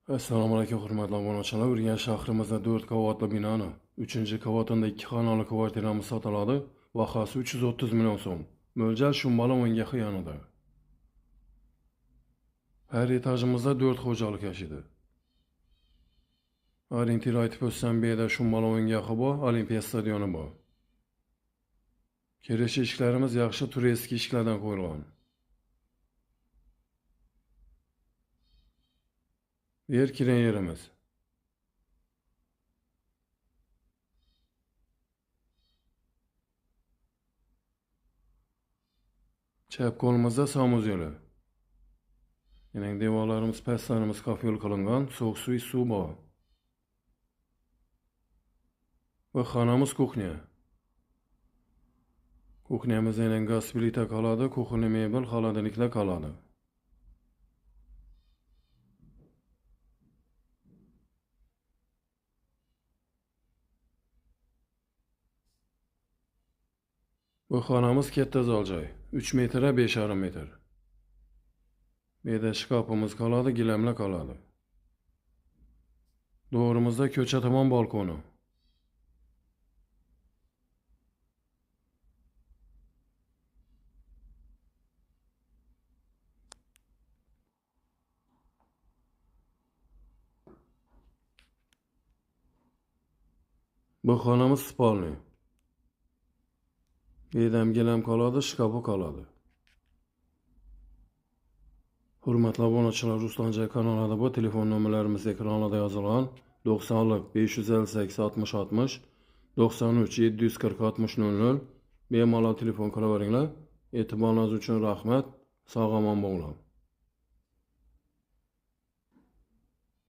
Assalomu alaykum hurmatli obunachilar. Urganch shahrimizda 4 qavatli binoni 3-qavatida 2 xonali kvartiramiz sotiladi. Bahasi 330 million so'm. Mo'ljal Shumbala o'ngahi yonida. Har etajimizda 4 xo'jalik yashaydi. Orientir aytib o'tsam, bu yerda Shumbala o'ngahi bor, Olimpiya stadioni bor. Kirish eshiklarimiz yaxshi turistik eshiklardan qo'yilgan. Yer kiren yerimiz. Chap qo'limizda Samuz yo'li. Yine devorlarimiz, pastlarimiz qafiyol qilingan, so'q suv bor. Va xonamiz kuxnya. Kuxnyamizda yine gaz plita qoladi, kuxni mebel, xolodilniklar qoladi. Bu xonamiz katta zaljoy. 3 metra 5,5 metr. Bu yerda shkafimiz qoladi, gilamlar qoladi. Doğrumuzda ko'cha tomon balkoni. Bu xonamiz spalni. Bu yerda gilam qoladi, shkafi qoladi. Hurmatli obunachilar, Ruslanjoy kanalida bu telefon nomerlarimiz ekranlarda yozilgan. 90 558 60 60 93 740 60 00 bemalol telefon qilaveringlar. E'tiboringiz uchun rahmat. Sog' omon bo'ling.